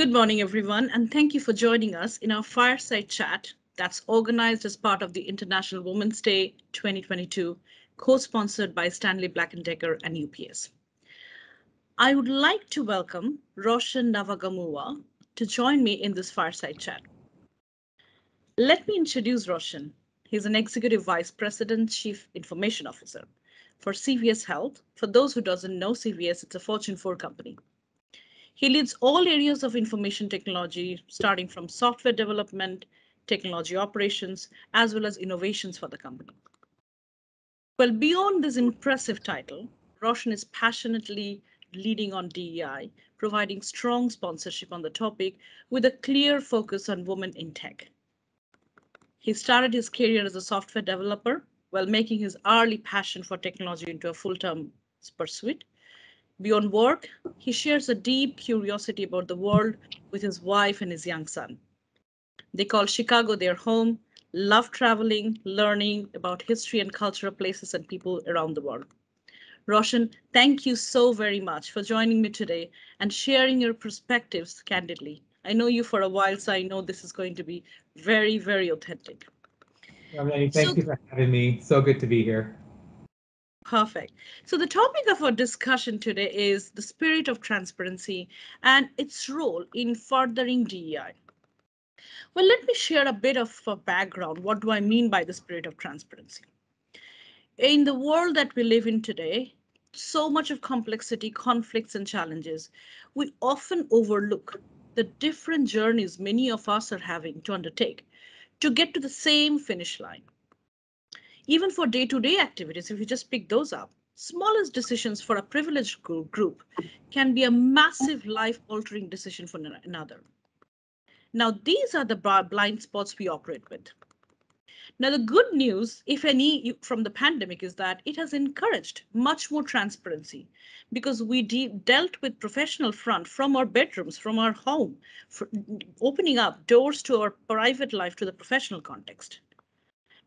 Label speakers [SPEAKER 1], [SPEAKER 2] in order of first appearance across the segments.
[SPEAKER 1] Good morning, everyone, and thank you for joining us in our fireside chat that's organized as part of the International Women's Day 2022, co-sponsored by Stanley Black& Decker and UPS. I would like to welcome Roshan Navagamua to join me in this fireside chat. Let me introduce Roshan. He's an Executive Vice President, Chief Information Officer for CVS Health. For those who doesn't know CVS, it's a Fortune 4 company. He leads all areas of information technology, starting from software development, technology operations, as well as innovations for the company. Well, beyond this impressive title, Roshan is passionately leading on DEI, providing strong sponsorship on the topic with a clear focus on women in tech. He started his career as a software developer while making his early passion for technology into a full-time pursuit. Beyond work, he shares a deep curiosity about the world with his wife and his young son. They call Chicago their home, love traveling, learning about history and cultural places and people around the world. Roshan, thank you so very much for joining me today and sharing your perspectives candidly. I know you for a while, so I know this is going to be very, very authentic.
[SPEAKER 2] Ramani, thank you for having me. So good to be here.
[SPEAKER 1] Perfect. So the topic of our discussion today is the spirit of transparency and its role in furthering DEI. Well, let me share a bit of a background. What do I mean by the spirit of transparency? In the world that we live in today, so much of complexity, conflicts, and challenges, we often overlook the different journeys many of us are having to undertake to get to the same finish line. Even for day-to-day activities, if you just pick those up, smallest decisions for a privileged group can be a massive life-altering decision for another. Now, these are the blind spots we operate with. Now, the good news, if any, from the pandemic is that it has encouraged much more transparency because we dealt with professional front from our bedrooms, from our home, opening up doors to our private life to the professional context.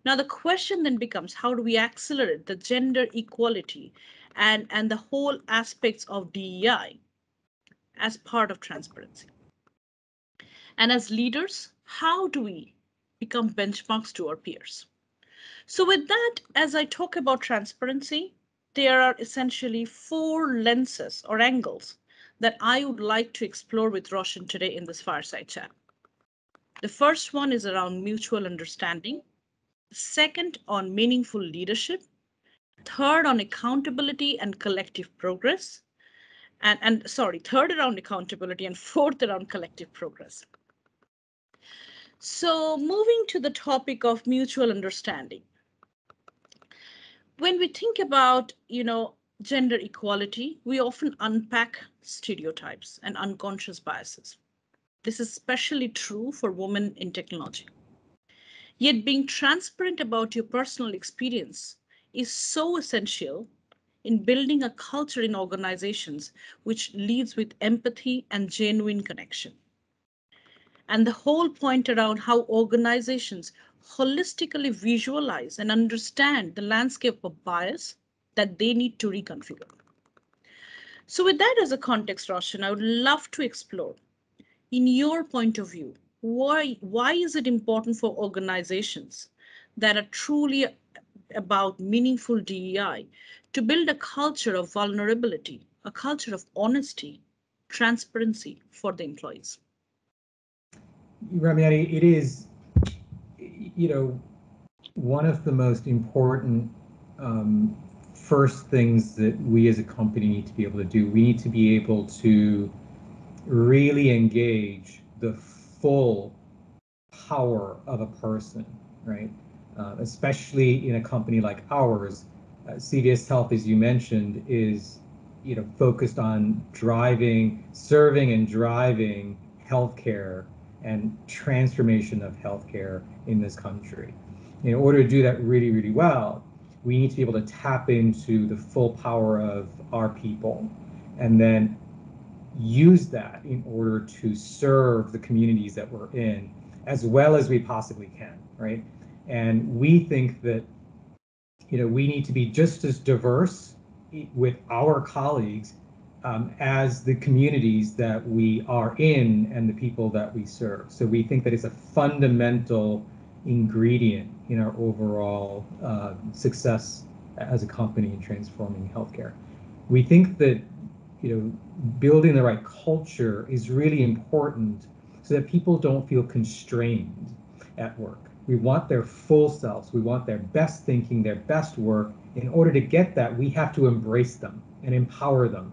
[SPEAKER 1] Now, the question then becomes, how do we accelerate the gender equality and the whole aspects of DEI as part of transparency? And as leaders, how do we become benchmarks to our peers? So with that, as I talk about transparency, there are essentially 4 lenses or angles that I would like to explore with Roshan today in this fireside chat. The first one is around mutual understanding. Second, on meaningful leadership. Third, on accountability and collective progress. Third around accountability and fourth around collective progress. So moving to the topic of mutual understanding. When we think about, gender equality, we often unpack stereotypes and unconscious biases. This is especially true for women in technology. Yet being transparent about your personal experience is so essential in building a culture in organizations which leads with empathy and genuine connection. And the whole point around how organizations holistically visualize and understand the landscape of bias that they need to reconfigure. So with that as a context, Roshan, I would love to explore, in your point of view, why is it important for organizations that are truly about meaningful DEI to build a culture of vulnerability, a culture of honesty, transparency for the employees?
[SPEAKER 2] Ramani, it is, one of the most important first things that we as a company need to be able to do. We need to be able to really engage the full power of a person, right? Especially in a company like ours. CVS Health, as you mentioned, is focused on serving and driving healthcare and transformation of healthcare in this country. In order to do that really, really well, we need to be able to tap into the full power of our people and then use that in order to serve the communities that we're in as well as we possibly can, right? And we think that we need to be just as diverse with our colleagues as the communities that we are in and the people that we serve. So we think that it's a fundamental ingredient in our overall success as a company in transforming healthcare. We think that building the right culture is really important so that people don't feel constrained at work. We want their full selves. We want their best thinking, their best work. In order to get that, we have to embrace them and empower them.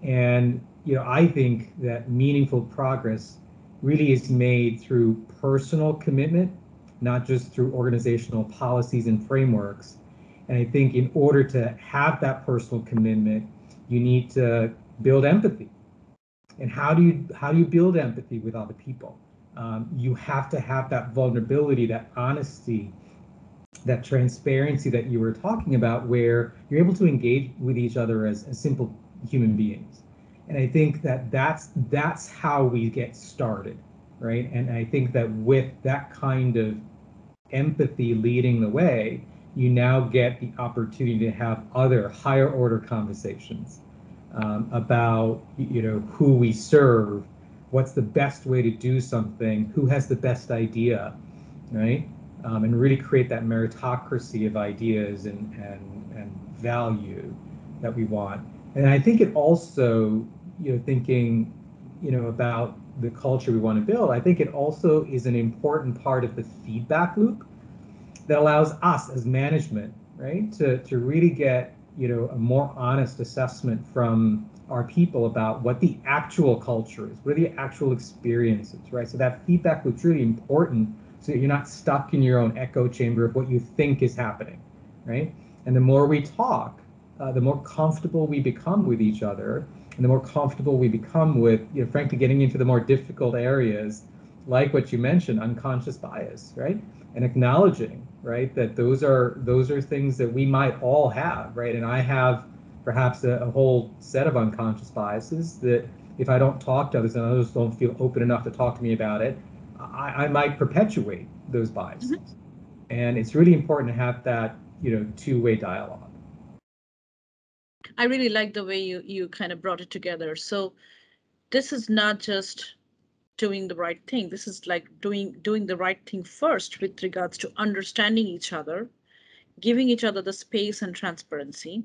[SPEAKER 2] And I think that meaningful progress really is made through personal commitment, not just through organizational policies and frameworks. And I think in order to have that personal commitment, you need to build empathy. And how do you build empathy with other people? You have to have that vulnerability, that honesty, that transparency that you were talking about, where you're able to engage with each other as simple human beings. And I think that that's how we get started, right? And I think that with that kind of empathy leading the way, you now get the opportunity to have other higher order conversations about who we serve, what's the best way to do something, who has the best idea, right? And really create that meritocracy of ideas and value that we want. And I think it also, thinking, about the culture we want to build, I think it also is an important part of the feedback loop that allows us as management, right, to really get, a more honest assessment from our people about what the actual culture is, what are the actual experiences, right? So that feedback loop's really important so that you're not stuck in your own echo chamber of what you think is happening, right? And the more we talk, the more comfortable we become with each other, and the more comfortable we become with, frankly, getting into the more difficult areas, like what you mentioned, unconscious bias, right? And acknowledging, right, that those are things that we might all have, right? And I have perhaps a whole set of unconscious biases that if I don't talk to others and others don't feel open enough to talk to me about it, I might perpetuate those biases.
[SPEAKER 1] Mhm.
[SPEAKER 2] And it's really important to have that, two-way dialogue.
[SPEAKER 1] I really like the way you kind of brought it together. So this is not just doing the right thing. This is like doing the right thing first with regards to understanding each other, giving each other the space and transparency,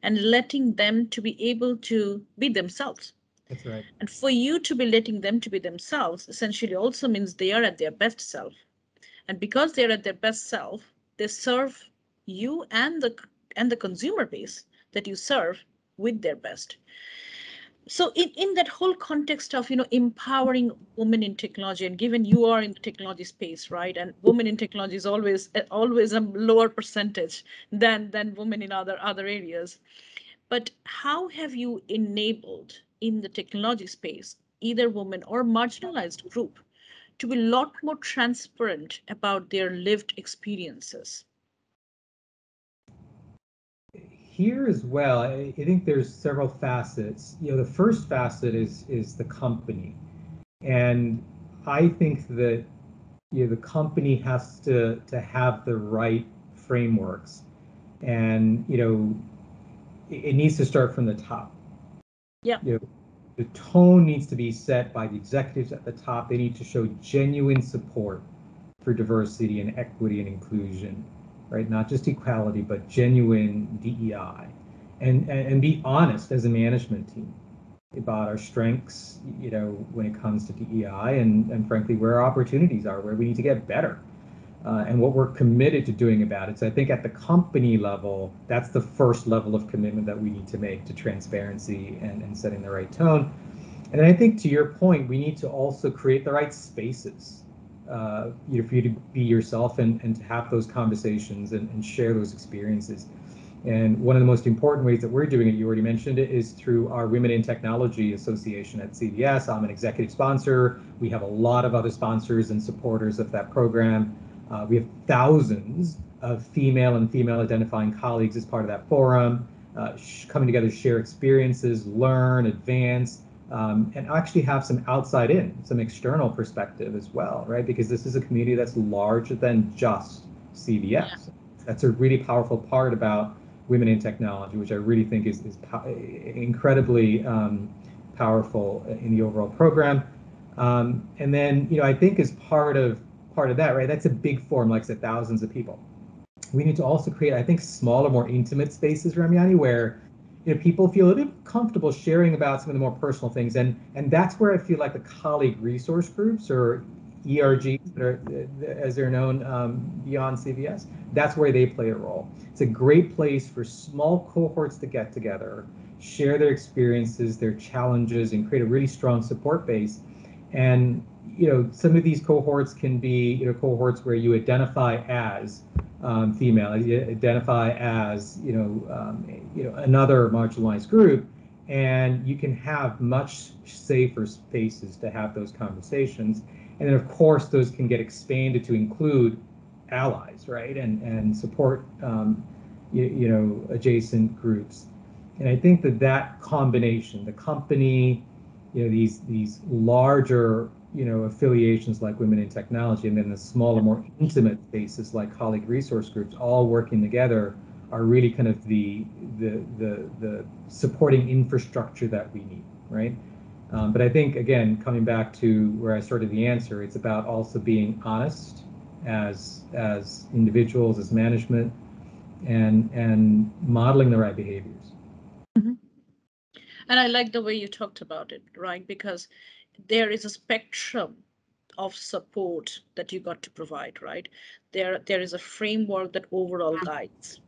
[SPEAKER 1] and letting them to be able to be themselves.
[SPEAKER 2] That's right.
[SPEAKER 1] And for you to be letting them to be themselves essentially also means they are at their best self. And because they're at their best self, they serve you and the consumer base that you serve with their best. So in that whole context of empowering women in technology, and given you are in the technology space, right, and women in technology is always a lower percentage than women in other areas, but how have you enabled in the technology space either women or marginalized group to be a lot more transparent about their lived experiences?
[SPEAKER 2] Here as well, I think there's several facets. The first facet is the company. And I think that the company has to have the right frameworks, and it needs to start from the top.
[SPEAKER 1] Yeah.
[SPEAKER 2] You know, the tone needs to be set by the executives at the top. They need to show genuine support for diversity and equity and inclusion, right? Not just equality, but genuine DEI, and be honest as a management team about our strengths, when it comes to DEI, and frankly, where our opportunities are, where we need to get better, and what we're committed to doing about it. So I think at the company level, that's the first level of commitment that we need to make to transparency and setting the right tone. And then I think to your point, we need to also create the right spaces, for you to be yourself and to have those conversations and share those experiences. And one of the most important ways that we're doing it, you already mentioned it, is through our Women in Technology Association at CVS. I'm an executive sponsor. We have a lot of other sponsors and supporters of that program. We have thousands of female and female identifying colleagues as part of that forum, coming together to share experiences, learn, advance, and actually have some outside in, some external perspective as well, right? Because this is a community that's larger than just
[SPEAKER 1] Yeah.
[SPEAKER 2] CVS. That's a really powerful part about Women in Technology, which I really think is incredibly powerful in the overall program. And then, I think as part of that, right? That's a big forum, like I said, thousands of people. We need to also create, I think, smaller, more intimate spaces, Ramyani, where people feel a bit comfortable sharing about some of the more personal things, and that's where I feel like the colleague resource groups, or ERGs, that are, as they're known, beyond CVS, that's where they play a role. It's a great place for small cohorts to get together, share their experiences, their challenges, and create a really strong support base. And some of these cohorts can be cohorts where you identify as female, you identify as another marginalized group, and you can have much safer spaces to have those conversations. And then, of course, those can get expanded to include allies, right, and support adjacent groups. And I think that combination, the company, these larger affiliations like Women in Technology, and then the smaller, more intimate spaces like colleague resource groups, all working together, are really kind of the supporting infrastructure that we need, right? But I think, again, coming back to where I started the answer, it's about also being honest as individuals, as management, and modeling the right behaviors.
[SPEAKER 1] Mhm. And I like the way you talked about it, right? Because there is a spectrum of support that you got to provide, right? There is a framework that overall guides.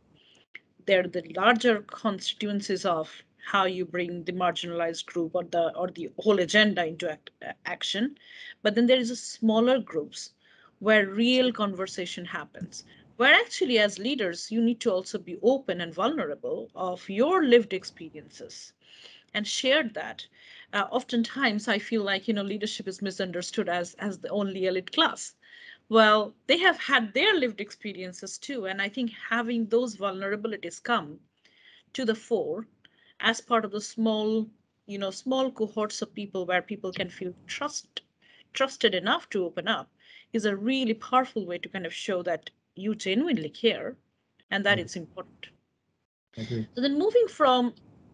[SPEAKER 1] There are the larger constituencies of how you bring the marginalized group or the whole agenda into action. But then there is a smaller groups where real conversation happens, where actually as leaders you need to also be open and vulnerable of your lived experiences and shared that. Oftentimes, I feel like leadership is misunderstood as the only elite class. Well, they have had their lived experiences too, and I think having those vulnerabilities come to the fore as part of the small cohorts of people where people can feel trusted enough to open up is a really powerful way to kind of show that you genuinely care and that
[SPEAKER 2] I
[SPEAKER 1] it's important.
[SPEAKER 2] I agree.
[SPEAKER 1] So then moving from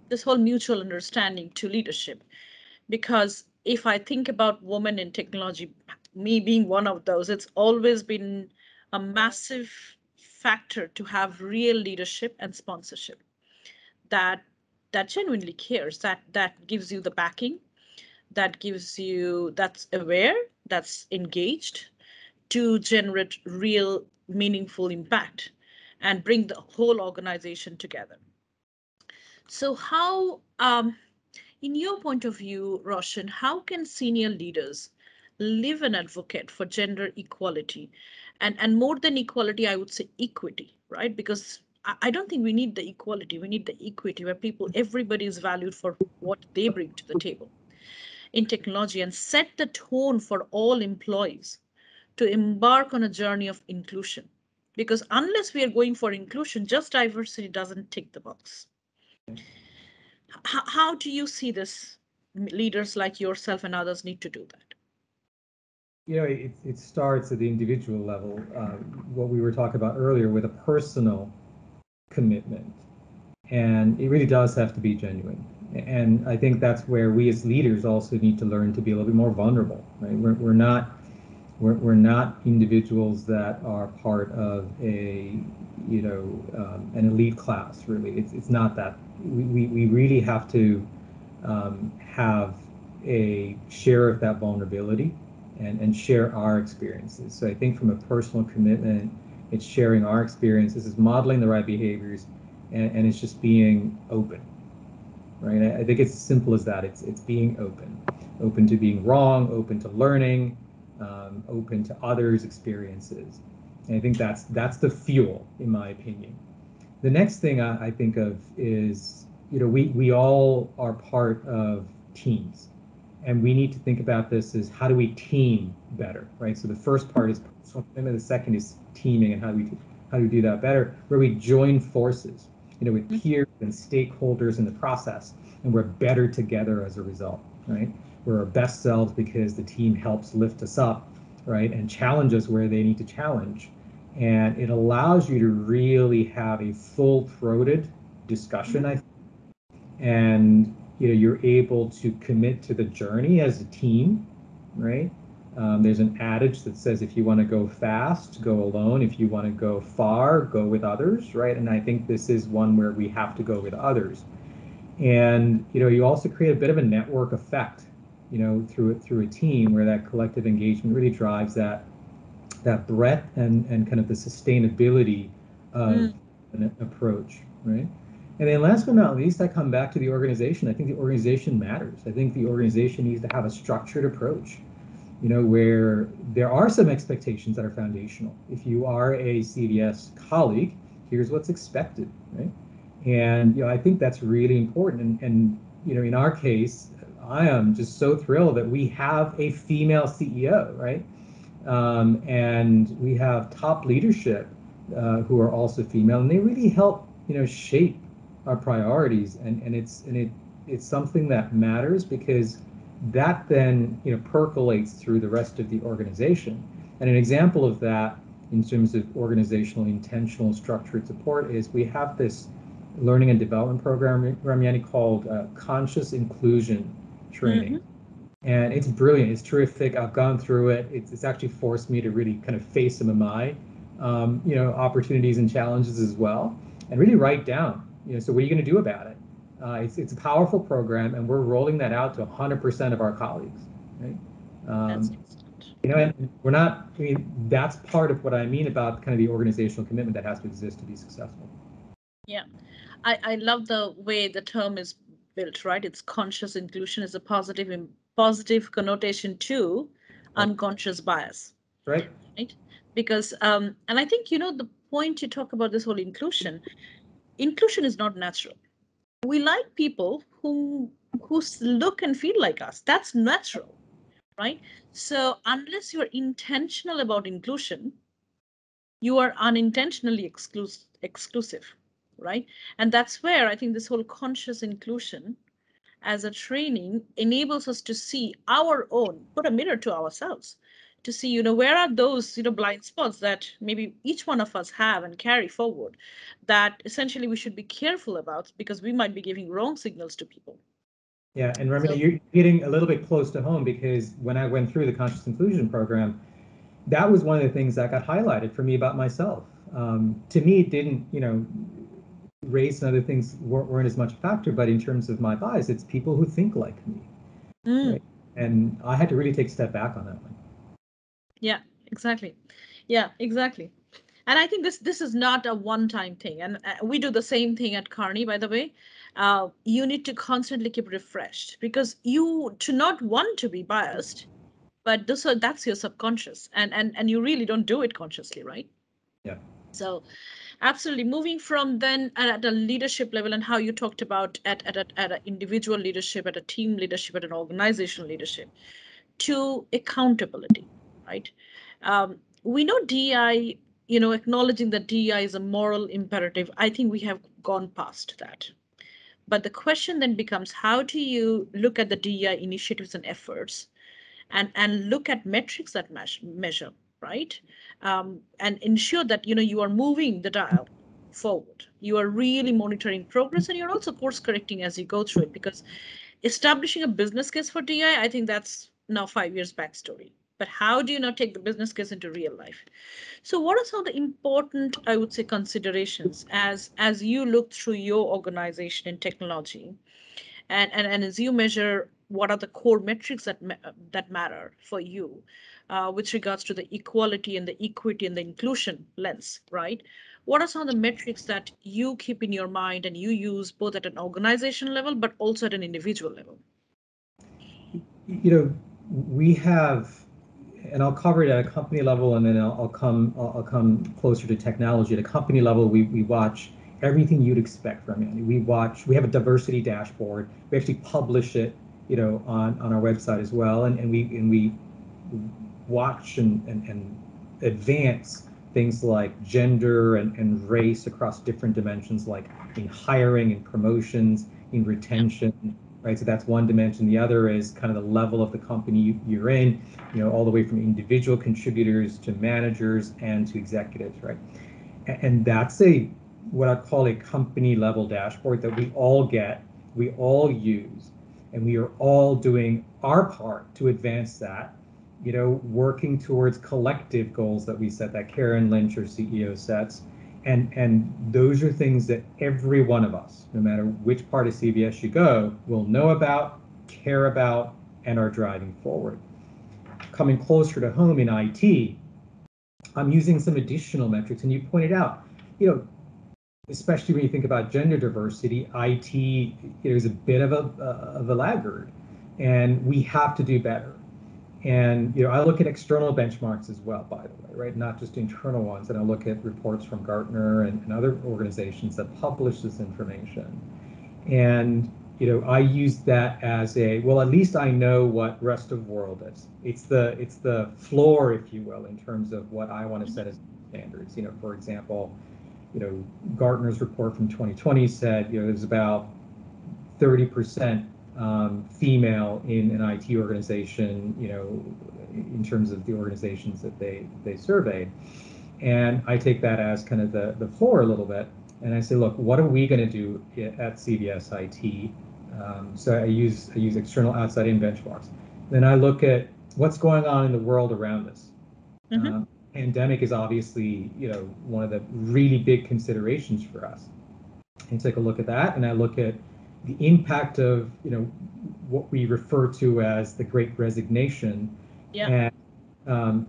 [SPEAKER 1] this whole mutual understanding to leadership, because if I think about women in technology, me being one of those, it's always been a massive factor to have real leadership and sponsorship that genuinely cares, that gives you the backing, that's aware, that's engaged to generate real meaningful impact and bring the whole organization together. So how in your point of view, Roshan, how can senior leaders live and advocate for gender equality? And more than equality, I would say equity, right? Because I don't think we need the equality, we need the equity where everybody is valued for what they bring to the table in technology and set the tone for all employees to embark on a journey of inclusion. Because unless we are going for inclusion, just diversity doesn't tick the box. How do you see this? Leaders like yourself and others need to do that.
[SPEAKER 2] It starts at the individual level, what we were talking about earlier, with a personal commitment. And it really does have to be genuine. And I think that's where we as leaders also need to learn to be a little bit more vulnerable, right? We're not individuals that are part of an elite class, really. It's not that. We really have to have a share of that vulnerability, and share our experiences. So I think from a personal commitment, it's sharing our experiences, it's modeling the right behaviors, and it's just being open, right? I think it's as simple as that. It's being open to being wrong, open to learning, open to others' experiences. And I think that's the fuel, in my opinion. The next thing I think of is, we all are part of teams, and we need to think about this as, how do we team better, right? So the first part is personal commitment, the second is teaming, and how do we do that better, where we join forces, with peers and stakeholders in the process, and we're better together as a result, right? We're our best selves because the team helps lift us up, right, and challenge us where they need to challenge. and it allows you to really have a full-throated discussion, I think. And you're able to commit to the journey as a team, right? There's an adage that says if you want to go fast, go alone. If you want to go far, go with others, right? And I think this is one where we have to go with others. And you also create a bit of a network effect, through a team where that collective engagement really drives that breadth and kind of the sustainability of
[SPEAKER 1] Mm,
[SPEAKER 2] an approach, right? And then last but not least, I come back to the organization. I think the organization matters. I think the organization needs to have a structured approach, where there are some expectations that are foundational. If you are a CVS colleague, here's what's expected, right? And I think that's really important. And in our case, I am just so thrilled that we have a female CEO, right? And we have top leadership who are also female, and they really help shape our priorities, and it's something that matters because that then percolates through the rest of the organization. And an example of that in terms of organizational intentional structured support is we have this learning and development program, Ramyani, called conscious inclusion training.
[SPEAKER 1] hmm
[SPEAKER 2] And it's brilliant. It's terrific. I've gone through it. It's actually forced me to really kind of face some of my, opportunities and challenges as well, and really write down, so what are you going to do about it? It's a powerful program, and we're rolling that out to 100% of our colleagues, right?
[SPEAKER 1] That's
[SPEAKER 2] Um,
[SPEAKER 1] excellent.
[SPEAKER 2] and we're not, I mean, that's part of what I mean about kind of the organizational commitment that has to exist to be successful.
[SPEAKER 1] Yeah. I love the way the term is built, right? It's conscious inclusion is a positive connotation to
[SPEAKER 2] Right.
[SPEAKER 1] unconscious bias,
[SPEAKER 2] Right.
[SPEAKER 1] right? Because and I think the point you talk about this whole inclusion is not natural. We like people who look and feel like us. That's natural, right? So unless you're intentional about inclusion, you are unintentionally exclusive, right? And that's where I think this whole conscious inclusion as a training enables us to see our own, put a mirror to ourselves, to see where are those blind spots that maybe each one of us have and carry forward, that essentially we should be careful about because we might be giving wrong signals to people.
[SPEAKER 2] Yeah, and Ramina,
[SPEAKER 1] So
[SPEAKER 2] you're getting a little bit close to home because when I went through the conscious inclusion program, that was one of the things that got highlighted for me about myself. To me, it didn't, race and other things weren't as much a factor, but in terms of my bias, it's people who think like me,
[SPEAKER 1] mm,
[SPEAKER 2] right? And I had to really take a step back on that one.
[SPEAKER 1] yeah, exactly. Yeah, exactly. And I think this is not a one time thing, and we do the same thing at Carney, by the way. You need to constantly keep refreshed because you to not want to be biased, but that's your subconscious, and you really don't do it consciously, right?
[SPEAKER 2] Yeah.
[SPEAKER 1] So absolutely, moving from then at a leadership level and how you talked about at an individual leadership, at a team leadership, at an organizational leadership, to accountability, right? We know DEI, acknowledging that DEI is a moral imperative. I think we have gone past that. But the question then becomes how do you look at the DEI initiatives and efforts and look at metrics that measure, right? And ensure that you are moving the dial forward. You are really monitoring progress, and you're also course correcting as you go through it, because establishing a business case for DI, I think that's now 5 years backstory. But how do you now take the business case into real life? So what are some of the important, I would say, considerations as you look through your organization in technology, and as you measure what are the core metrics that matter for you, with regards to the equality and the equity and the inclusion lens, right? What are some of the metrics that you keep in your mind and you use both at an organization level but also at an individual level?
[SPEAKER 2] You know, we have, and I'll cover it at a company level, and then I'll come closer to technology. At a company level, we watch everything you'd expect from it. We have a diversity dashboard. We actually publish it, on our website as well, and we watch and advance things like gender and race across different dimensions, like in hiring and promotions, in
[SPEAKER 1] Yeah.
[SPEAKER 2] retention. right? So that's one dimension. The other is kind of the level of the company you're in, all the way from individual contributors to managers and to executives, right? And that's what I call a company level dashboard that we all get, we all use, and we are all doing our part to advance that, working towards collective goals that we set, that Karen Lynch, our CEO, sets. And those are things that every one of us, no matter which part of CVS you go, will know about, care about, and are driving forward. Coming closer to home in IT, I'm using some additional metrics, and you pointed out, especially when you think about gender diversity, IT is a bit of a laggard, and we have to do better. And I look at external benchmarks as well, by the way, right? Not just internal ones. And I look at reports from Gartner and other organizations that publish this information. And I use that as well, at least I know what rest of world is. It's the floor, if you will, in terms of what I want to set as standards. For example, Gartner's report from 2020 said, there's about 30% female in an IT organization, in terms of the organizations that they surveyed. And I take that as kind of the floor a little bit. And I say, look, what are we going to do at CVS IT? So I use external outside in benchmarks. Then I look at what's going on in the world around us.
[SPEAKER 1] Mm-hmm.
[SPEAKER 2] Pandemic is obviously, one of the really big considerations for us. And take a look at that, and I look at the impact of, what we refer to as the Great Resignation.
[SPEAKER 1] Yeah.
[SPEAKER 2] And,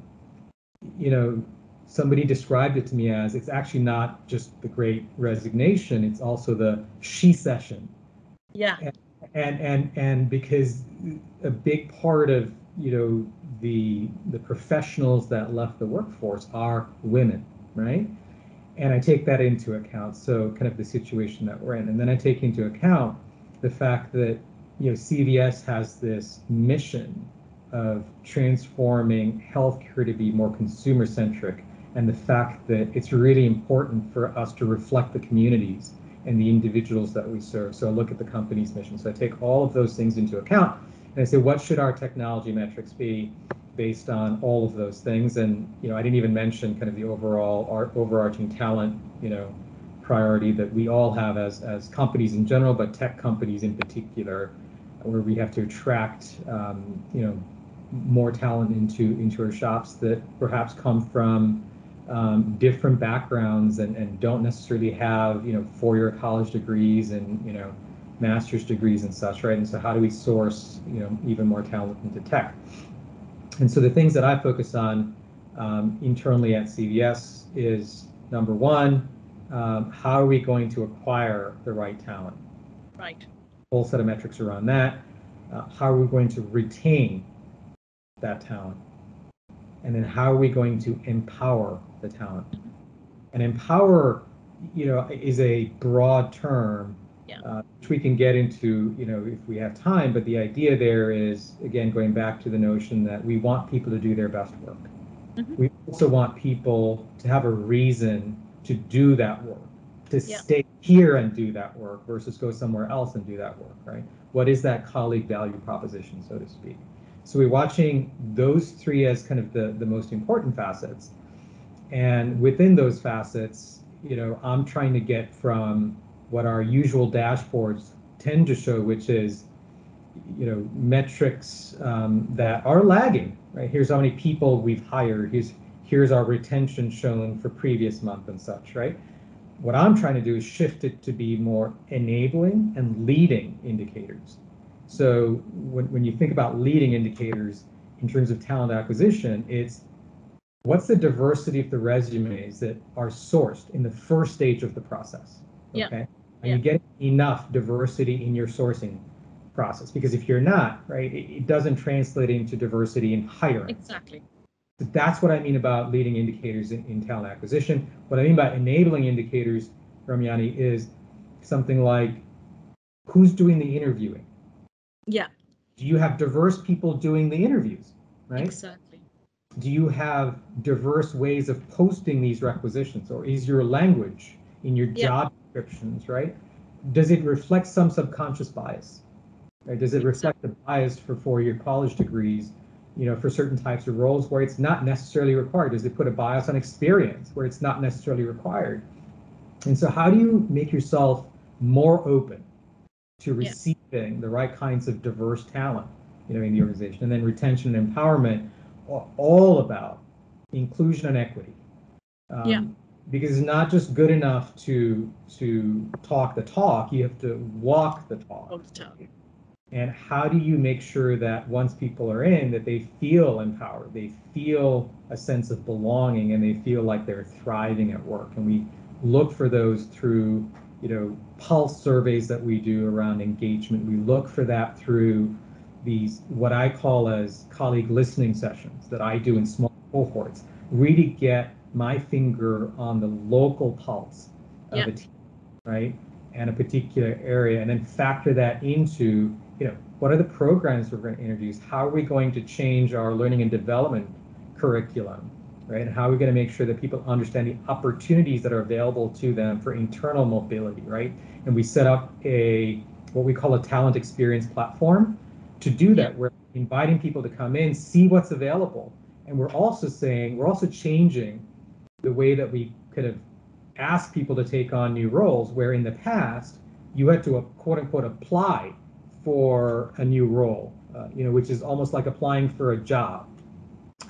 [SPEAKER 2] somebody described it to me as it's actually not just the Great Resignation, it's also the she-cession.
[SPEAKER 1] Yeah.
[SPEAKER 2] And because a big part of, the professionals that left the workforce are women, right? And I take that into account. So kind of the situation that we're in. And then I take into account the fact that, CVS has this mission of transforming healthcare to be more consumer centric, and the fact that it's really important for us to reflect the communities and the individuals that we serve. So I look at the company's mission. So I take all of those things into account, and I say, what should our technology metrics be based on all of those things? And I didn't even mention kind of the overarching talent, priority that we all have as companies in general, but tech companies in particular, where we have to attract, more talent into our shops that perhaps come from different backgrounds and don't necessarily have, 4-year college degrees and, master's degrees and such, right? And so how do we source, even more talent into tech? And so the things that I focus on internally at CVS is, number one, how are we going to acquire the right talent?
[SPEAKER 1] Right.
[SPEAKER 2] Whole set of metrics around that. How are we going to retain that talent? And then how are we going to empower the talent? And empower, is a broad term,
[SPEAKER 1] Yeah.
[SPEAKER 2] which we can get into, if we have time. But the idea there is, again, going back to the notion that we want people to do their best work.
[SPEAKER 1] Mm-hmm.
[SPEAKER 2] We also want people to have a reason to do that work, to
[SPEAKER 1] Yeah.
[SPEAKER 2] stay here and do that work versus go somewhere else and do that work, right? What is that colleague value proposition, so to speak? So we're watching those three as kind of the most important facets. And within those facets, I'm trying to get from what our usual dashboards tend to show, which is, metrics that are lagging, right? Here's how many people we've hired. Here's our retention shown for previous month and such, right? What I'm trying to do is shift it to be more enabling and leading indicators. So when you think about leading indicators in terms of talent acquisition, it's what's the diversity of the resumes that are sourced in the first stage of the process,
[SPEAKER 1] Yeah.
[SPEAKER 2] okay? Are
[SPEAKER 1] Yeah.
[SPEAKER 2] you getting enough diversity in your sourcing process? Because if you're not, right, it doesn't translate into diversity in hiring.
[SPEAKER 1] Exactly.
[SPEAKER 2] So that's what I mean about leading indicators in talent acquisition. What I mean by enabling indicators, Ramyani, is something like who's doing the interviewing?
[SPEAKER 1] Yeah.
[SPEAKER 2] Do you have diverse people doing the interviews, right?
[SPEAKER 1] Exactly.
[SPEAKER 2] Do you have diverse ways of posting these requisitions, or is your language in your
[SPEAKER 1] Yeah.
[SPEAKER 2] job descriptions, right? Does it reflect some subconscious bias? Right? Does it reflect the bias for four-year college degrees, for certain types of roles where it's not necessarily required? Does it put a bias on experience where it's not necessarily required? And so how do you make yourself more open to
[SPEAKER 1] Yeah.
[SPEAKER 2] receiving the right kinds of diverse talent, in the organization? And then retention and empowerment are all about inclusion and equity.
[SPEAKER 1] Yeah.
[SPEAKER 2] Um, because it's not just good enough to talk the talk, you have to walk the talk.
[SPEAKER 1] All the time.
[SPEAKER 2] And how do you make sure that once people are in, that they feel empowered, they feel a sense of belonging, and they feel like they're thriving at work? And we look for those through, pulse surveys that we do around engagement. We look for that through these, what I call as colleague listening sessions that I do in small cohorts, really get my finger on the local pulse of
[SPEAKER 1] Yeah.
[SPEAKER 2] a team, right? And a particular area, and then factor that into, what are the programs we're going to introduce? How are we going to change our learning and development curriculum, right? And how are we going to make sure that people understand the opportunities that are available to them for internal mobility, right? And we set up what we call a talent experience platform to do
[SPEAKER 1] Yeah.
[SPEAKER 2] that. We're inviting people to come in, see what's available. And we're also changing the way that we could have asked people to take on new roles, where in the past you had to quote unquote apply for a new role, which is almost like applying for a job.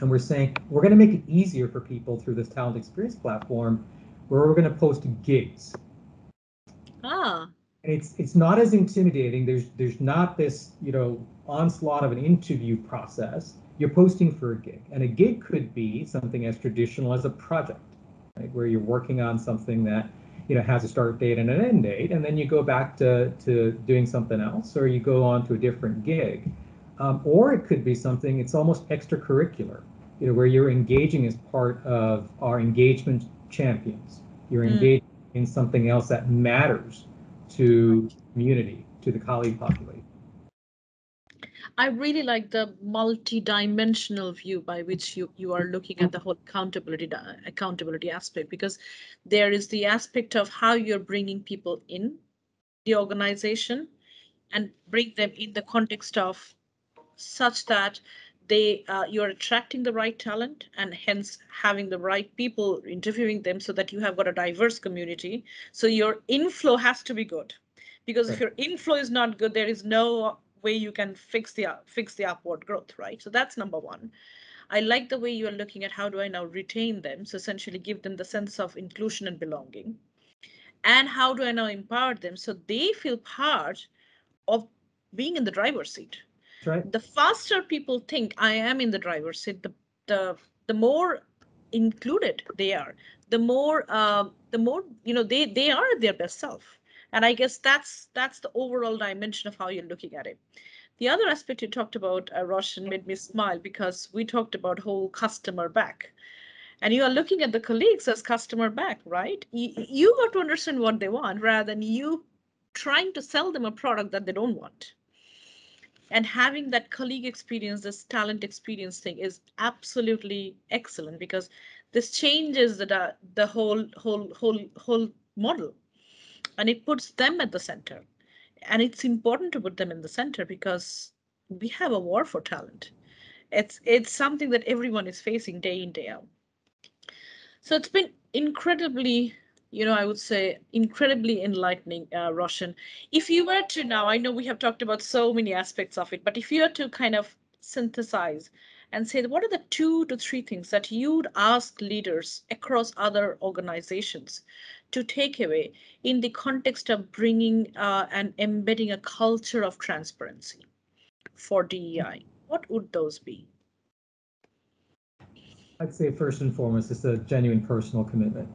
[SPEAKER 2] And we're saying we're going to make it easier for people through this talent experience platform, where we're going to post gigs.
[SPEAKER 1] Ah.
[SPEAKER 2] And it's not as intimidating. There's not this, onslaught of an interview process. You're posting for a gig, and a gig could be something as traditional as a project, right? Where you're working on something that, has a start date and an end date, and then you go back to doing something else, or you go on to a different gig. Or it could be something, it's almost extracurricular, where you're engaging as part of our engagement champions. You're
[SPEAKER 1] Mm.
[SPEAKER 2] engaged in something else that matters to community, to the colleague population.
[SPEAKER 1] I really like the multi-dimensional view by which you are looking at the whole accountability aspect, because there is the aspect of how you're bringing people in the organization and bring them in the context of such that you're attracting the right talent, and hence having the right people interviewing them, so that you have got a diverse community. So your inflow has to be good, because if
[SPEAKER 2] Right.
[SPEAKER 1] your inflow is not good, there is no way you can fix the upward growth, right? So that's number one. I like the way you are looking at how do I now retain them, so essentially give them the sense of inclusion and belonging, and how do I now empower them so they feel part of being in the driver's seat.
[SPEAKER 2] That's right.
[SPEAKER 1] The faster people think I am in the driver's seat, the the more included they are, the more they are their best self. And I guess that's the overall dimension of how you're looking at it. The other aspect you talked about, Roshan, made me smile, because we talked about whole customer back, and you are looking at the colleagues as customer back, right? You got to understand what they want rather than you trying to sell them a product that they don't want. And having that colleague experience, this talent experience thing, is absolutely excellent, because this changes the whole model, and it puts them at the center. And it's important to put them in the center, because we have a war for talent. It's something that everyone is facing day in, day out. So it's been incredibly, I would say incredibly enlightening, Roshan. If you were to now, I know we have talked about so many aspects of it, but if you were to kind of synthesize and say, what are the 2 to 3 things that you'd ask leaders across other organizations to take away in the context of bringing and embedding a culture of transparency for DEI, what would those be?
[SPEAKER 2] I'd say first and foremost, it's a genuine personal commitment.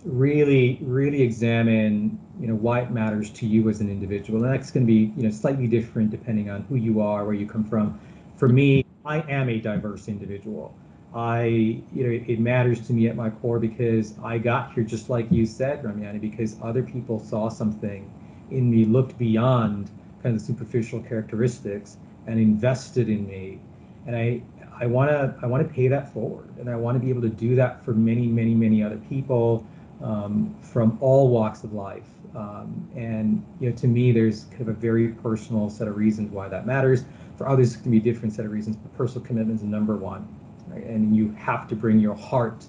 [SPEAKER 2] Really, really examine, why it matters to you as an individual. And that's going to be, slightly different depending on who you are, where you come from. For me, I am a diverse individual. It matters to me at my core because I got here just like you said, Ramyani, because other people saw something in me, looked beyond kind of the superficial characteristics and invested in me. And I want to pay that forward, and I want to be able to do that for many, many, many other people from all walks of life. And to me, there's kind of a very personal set of reasons why that matters. For others, it can be a different set of reasons, but personal commitment is number one, right? And you have to bring your heart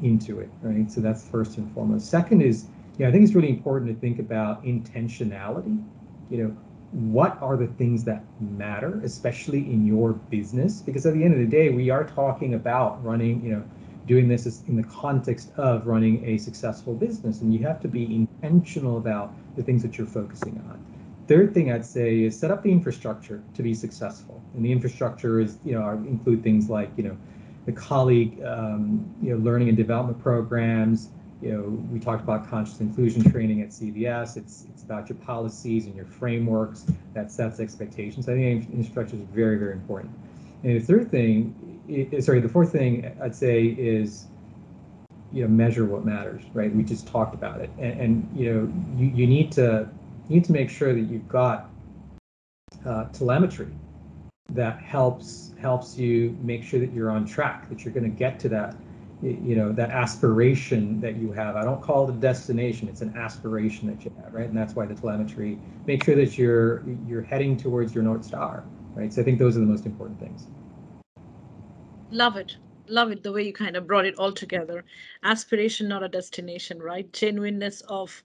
[SPEAKER 2] into it, right? So that's first and foremost. Second is, I think it's really important to think about intentionality. You know, what are the things that matter, especially in your business? Because at the end of the day, we are talking about running, doing this is in the context of running a successful business, and you have to be intentional about the things that you're focusing on. Third thing I'd say is set up the infrastructure to be successful, and the infrastructure is, include things like, the colleague, learning and development programs. We talked about conscious inclusion training at CVS. It's about your policies and your frameworks that sets expectations. I think infrastructure is very, very important. And the fourth thing I'd say is, measure what matters, right? We just talked about it, and you need to make sure that you've got telemetry that helps you make sure that you're on track, that you're going to get to that, that aspiration that you have. I don't call it a destination; it's an aspiration that you have, right? And that's why the telemetry. Make sure that you're heading towards your North Star, right? So I think those are the most important things.
[SPEAKER 1] Love it. Love it the way you kind of brought it all together. Aspiration, not a destination, right? Genuineness of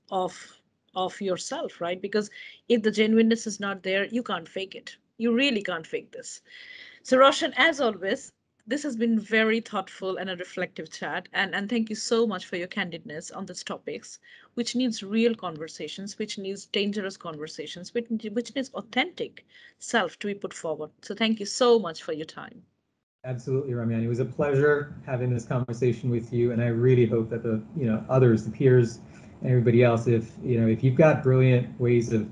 [SPEAKER 1] yourself, right? Because if the genuineness is not there, you can't fake it. You really can't fake this. So, Roshan, as always, this has been very thoughtful and a reflective chat. And thank you so much for your candidness on these topics, which needs real conversations, which needs dangerous conversations, which needs authentic self to be put forward. So, thank you so much for your time.
[SPEAKER 2] Absolutely, Ramyan. It was a pleasure having this conversation with you, and I really hope that the others, the peers, and everybody else, if you've got brilliant ways of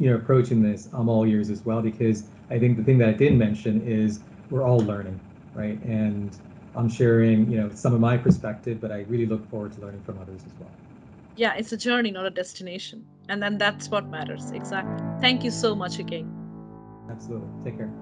[SPEAKER 2] approaching this, I'm all ears as well, because I think the thing that I didn't mention is we're all learning, right? And I'm sharing some of my perspective, but I really look forward to learning from others as well.
[SPEAKER 1] Yeah, it's a journey, not a destination. And then that's what matters. Exactly. Thank you so much again.
[SPEAKER 2] Absolutely. Take care.